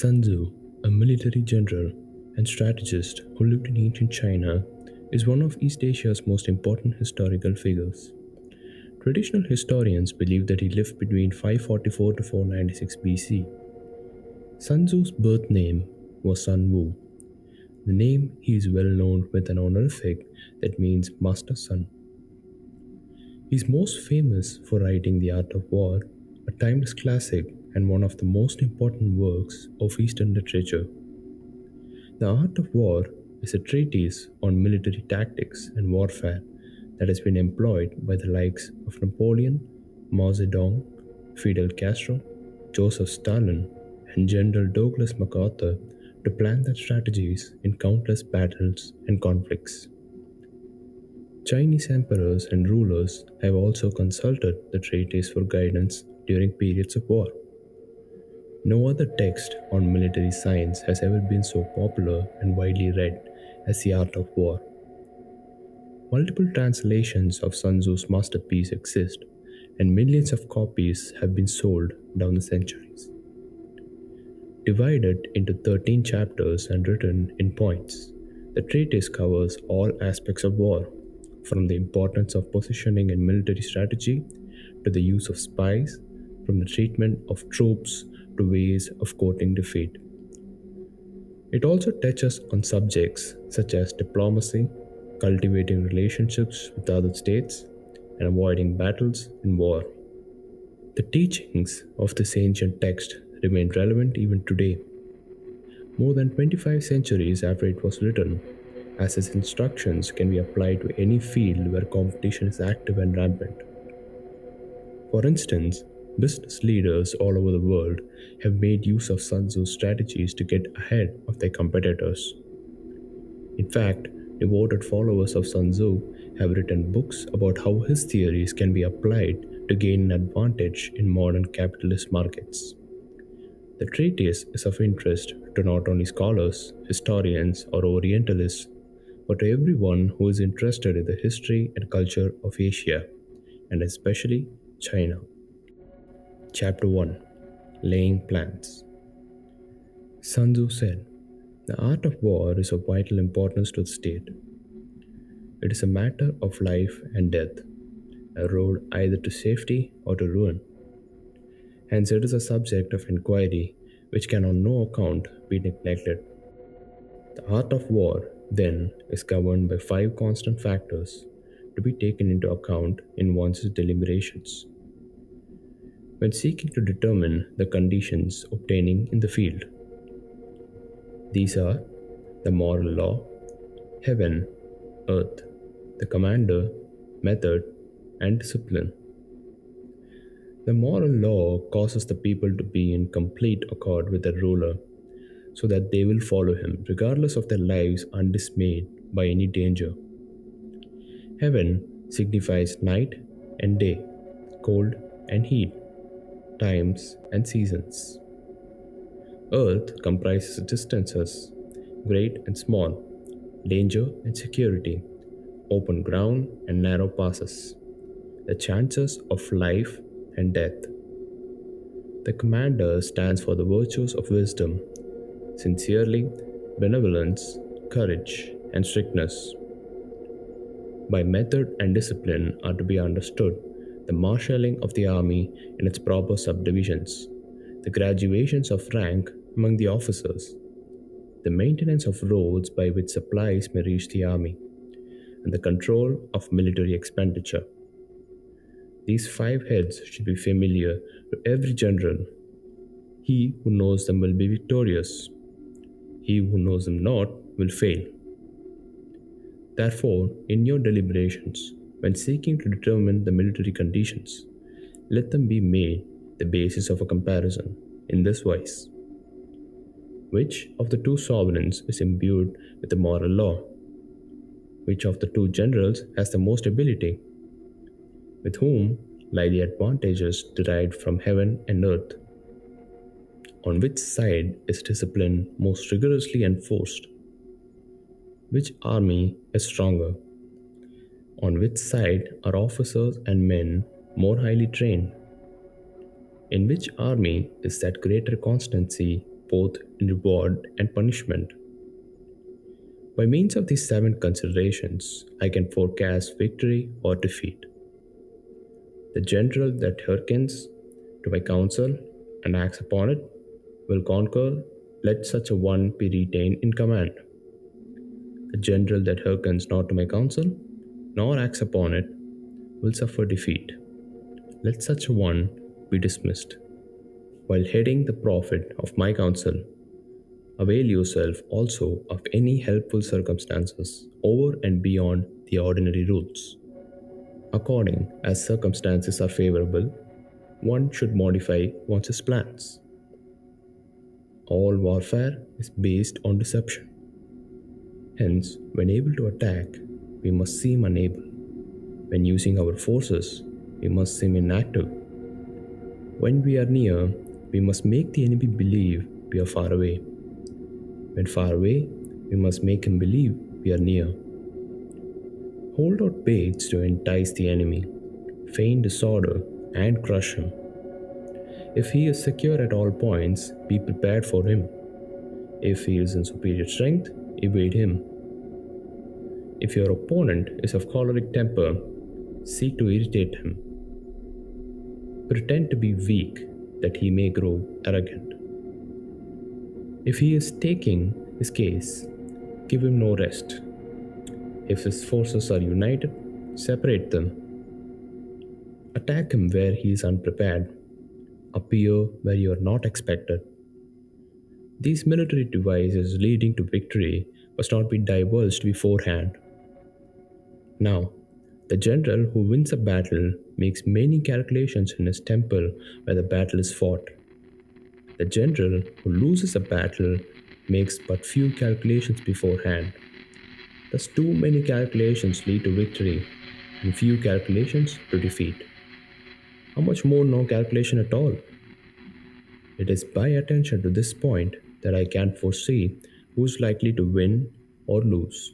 Sun Tzu, a military general and strategist who lived in ancient China, is one of East Asia's most important historical figures. Traditional historians believe that he lived between 544 to 496 BC. Sun Tzu's birth name was Sun Wu. The name he is well known with an honorific that means Master Sun. He is most famous for writing The Art of War, a timeless classic and one of the most important works of Eastern literature. The Art of War is a treatise on military tactics and warfare that has been employed by the likes of Napoleon, Mao Zedong, Fidel Castro, Joseph Stalin, and General Douglas MacArthur to plan their strategies in countless battles and conflicts. Chinese emperors and rulers have also consulted the treatise for guidance during periods of war. No other text on military science has ever been so popular and widely read as The Art of War. Multiple translations of Sun Tzu's masterpiece exist, and millions of copies have been sold down the centuries. Divided into 13 chapters and written in points, the treatise covers all aspects of war, from the importance of positioning and military strategy to the use of spies, from the treatment of troops to ways of courting defeat. It also touches on subjects such as diplomacy, cultivating relationships with other states, and avoiding battles in war. The teachings of this ancient text remain relevant even today, more than 25 centuries after it was written, as its instructions can be applied to any field where competition is active and rampant. For instance, business leaders all over the world have made use of Sun Tzu's strategies to get ahead of their competitors. In fact, devoted followers of Sun Tzu have written books about how his theories can be applied to gain an advantage in modern capitalist markets. The treatise is of interest to not only scholars, historians, or Orientalists, but to everyone who is interested in the history and culture of Asia, and especially China. Chapter 1, Laying Plans. Sun Tzu said, "The art of war is of vital importance to the state. It is a matter of life and death, a road either to safety or to ruin. Hence, it is a subject of inquiry which can on no account be neglected. The art of war, then, is governed by five constant factors to be taken into account in one's deliberations when seeking to determine the conditions obtaining in the field. These are the moral law, heaven, earth, the commander, method, and discipline. The moral law causes the people to be in complete accord with their ruler so that they will follow him regardless of their lives undismayed by any danger. Heaven signifies night and day, cold and heat, times and seasons. Earth comprises distances, great and small, danger and security, open ground and narrow passes, the chances of life and death. The commander stands for the virtues of wisdom, sincerely, benevolence, courage, and strictness. By method and discipline are to be understood the marshalling of the army in its proper subdivisions, the graduations of rank among the officers, the maintenance of roads by which supplies may reach the army, and the control of military expenditure. These five heads should be familiar to every general. He who knows them will be victorious. He who knows them not will fail. Therefore, in your deliberations, when seeking to determine the military conditions, let them be made the basis of a comparison in this wise. Which of the two sovereigns is imbued with the moral law? Which of the two generals has the most ability? With whom lie the advantages derived from heaven and earth? On which side is discipline most rigorously enforced? Which army is stronger? On which side are officers and men more highly trained? In which army is that greater constancy both in reward and punishment. By means of these seven considerations, I can forecast victory or defeat. The general that hearkens to my counsel and acts upon it will conquer, let such a one be retained in command. The general that hearkens not to my counsel, nor acts upon it, will suffer defeat. Let such a one be dismissed. While heading the profit of my counsel, avail yourself also of any helpful circumstances over and beyond the ordinary rules. According as circumstances are favorable, one should modify one's plans. All warfare is based on deception. Hence, when able to attack, we must seem unable. When using our forces, we must seem inactive. When we are near, we must make the enemy believe we are far away. When far away, we must make him believe we are near. Hold out baits to entice the enemy, feign disorder, and crush him. If he is secure at all points, be prepared for him. If he is in superior strength, evade him. If your opponent is of choleric temper, seek to irritate him. Pretend to be weak that he may grow arrogant. If he is taking his case, give him no rest. If his forces are united, separate them. Attack him where he is unprepared. Appear where you are not expected. These military devices leading to victory must not be divulged beforehand. Now, the general who wins a battle makes many calculations in his temple where the battle is fought. The general who loses a battle makes but few calculations beforehand. Thus, too many calculations lead to victory and few calculations to defeat. How much more no calculation at all? It is by attention to this point that I can foresee who is likely to win or lose.